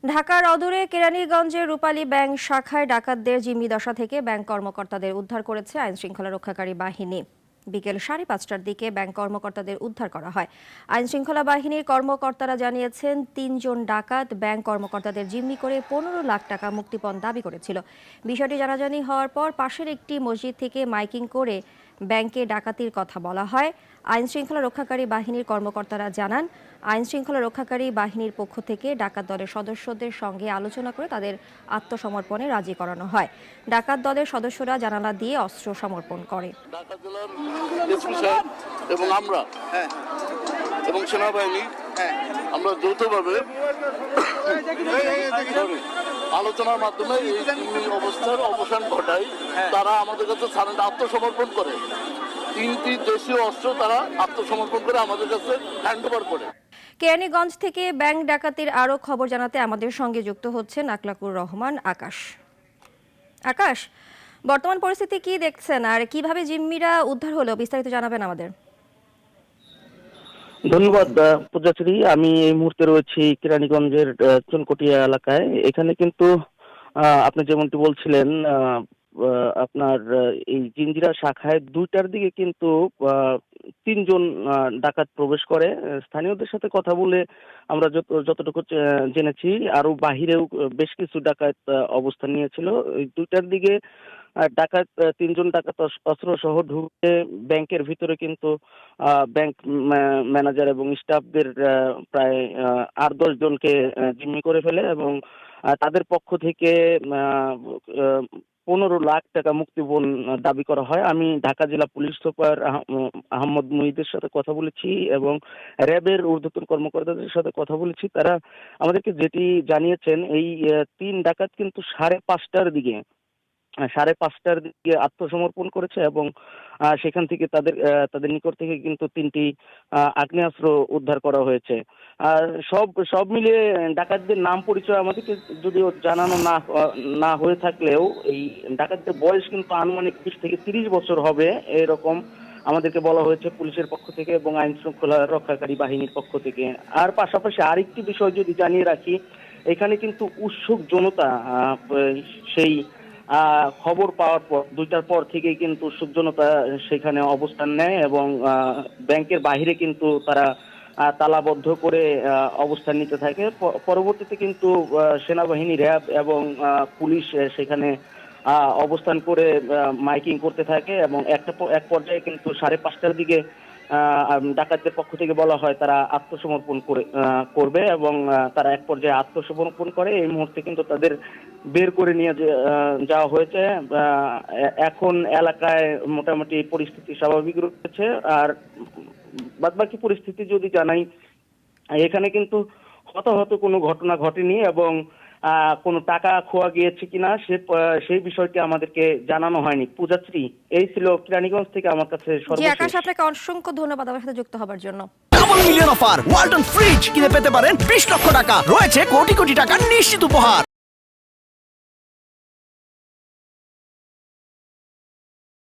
ঢাকার অদূরে কেরানীগঞ্জের রূপালী ব্যাংক শাখায় ডাকাতদের জিম্মি দশা থেকে ব্যাংক কর্মকর্তাদের উদ্ধার করেছে আইনশৃঙ্খলা রক্ষাকারী বাহিনী। বিকেল 5:30টার দিকে ব্যাংক কর্মকর্তাদের উদ্ধার করা হয়। আইনশৃঙ্খলা বাহিনীর কর্মকর্তারা জানিয়েছেন, 3জন ডাকাত ব্যাংক কর্মকর্তাদের জিম্মি করে 15 লাখ টাকা মুক্তিপণ দাবি করেছিল। বিষয়টি জানাজানি হওয়ার পর পাশের একটি মসজিদ থেকে মাইকিং করে ব্যাংকে ডাকাতির কথা বলা হয়। আইনশৃঙ্খলা রক্ষাকারী বাহিনীর কর্মকর্তারা জানান, আইনশৃঙ্খলা রক্ষাকারী বাহিনীর পক্ষ থেকে ডাকাত দলের সদস্যদের সঙ্গে আলোচনা করে তাদের আত্মসমর্পণে রাজি করানো হয়। ডাকাত দলের সদস্যরা জানালা দিয়ে অস্ত্র সমর্পণ করে। এবং আমরা এবং সেনাবাহিনী আমরা যৌথভাবে আলোচনার মাধ্যমে এই অবস্থার অবসান ঘটাই। তারা আমাদের কাছে আত্মসমর্পণ করে, 3টি দেশীয় অস্ত্র তারা আত্মসমর্পণ করে আমাদের কাছে হ্যান্ড ওভার করে। কেরানীগঞ্জ থেকে ব্যাংক ডাকাতির আরও খবর জানাতে আমাদের সঙ্গে যুক্ত হচ্ছেন আকলাকুর রহমান আকাশ। আকাশ, বর্তমান পরিস্থিতি কি দেখছেন আর কিভাবে জিম্মিরা উদ্ধার হলো, বিস্তারিত জানাবেন আমাদের। ধন্যবাদ পূজাশ্রী। আমি এই মুহূর্তে রয়েছি কেরানীগঞ্জের চুনকটিয়া এলাকায়। এখানে কিন্তু আপনি যেমনটি বলছিলেন, আপনার এই জিঞ্জিরা শাখায় 2টার দিকে কিন্তু 3জন ডাকাত প্রবেশ করে। স্থানীয়দের সাথে কথা বলে আমরা যতটুকু জেনেছি, আরো বাহিরেও বেশ কিছু ডাকাত অবস্থান নিয়েছিল। এই 2টার দিকে ডাকাত 3জন ডাকাত অস্ত্র সহ ঢুকে ব্যাংকের ভিতরে কিন্তু ব্যাংক ম্যানেজার এবং স্টাফদের প্রায় 8-10 জনকে জিম্মি করে ফেলে এবং তাদের পক্ষ থেকে 15 লাখ টাকা মুক্তিপণ দাবি করা হয়। আমি ঢাকা জেলা পুলিশ সুপার আহমদ মুহিদের সাথে কথা বলেছি এবং র্যাবের ঊর্ধ্বতন কর্মকর্তাদের সাথে কথা বলেছি। তারা আমাদেরকে যেটি জানিয়েছেন, এই 3 ডাকাত কিন্তু 5:30টার দিকে আত্মসমর্পণ করেছে এবং সেখান থেকে তাদের নিকট থেকে কিন্তু 3টি আগ্নেয়াস্ত্র উদ্ধার করা হয়েছে। আর সব মিলিয়ে ডাকাতদের নাম পরিচয় আমাদেরকে যদিও জানানো না হয়ে থাকলেও, এই ডাকাতদের বয়স কিন্তু আনুমানিক 20 থেকে 30 বছর হবে এরকম আমাদেরকে বলা হয়েছে পুলিশের পক্ষ থেকে এবং আইন শৃঙ্খলা রক্ষাকারী বাহিনীর পক্ষ থেকে। আর পাশাপাশি আরেকটি বিষয় যদি জানিয়ে রাখি, এখানে কিন্তু উৎসুক জনতা সেই খবর পাওয়ার পর 2টার পর থেকেই কিন্তু উৎসুক জনতা সেখানে অবস্থান নেয় এবং ব্যাংকের বাইরে কিন্তু তারা তালাবদ্ধ করে অবস্থান নিতে থাকে। পরবর্তীতে কিন্তু সেনাবাহিনী, র্যাব এবং পুলিশ সেখানে অবস্থান করে মাইকিং করতে থাকে এবং এক পর্যায়ে কিন্তু 5:30টার দিকে ডাকাতদের পক্ষ থেকে বলা হয় তারা আত্মসমর্পণ করবে এবং তারা এক পর্যায়ে আত্মসমর্পণ করে। এই মুহূর্তে কিন্তু তাদের বের করে নিয়ে যাওয়া হয়েছে। এখন এলাকায় মোটামুটি পরিস্থিতি স্বাভাবিক রয়েছে। আর বাদবাকি পরিস্থিতি যদি জানাই, এখানে কিন্তু হতাহত কোনো ঘটনা ঘটেনি এবং কোনো টাকা খোয়া গিয়েছে কিনা সেই বিষয়টি আমাদেরকে জানানো হয়নি। পূজাশ্রী, এই ছিল কেরানীগঞ্জ থেকে আমার কাছে সর্বশেষ। আকাশ, আপনাকে অসংখ্য ধন্যবাদ আমার সাথে যুক্ত হবার জন্য। Double million offer, Walton fridge কিনে পেতে পারেন 20 লক্ষ টাকা, রয়েছে কোটি কোটি টাকার নিশ্চিত উপহার।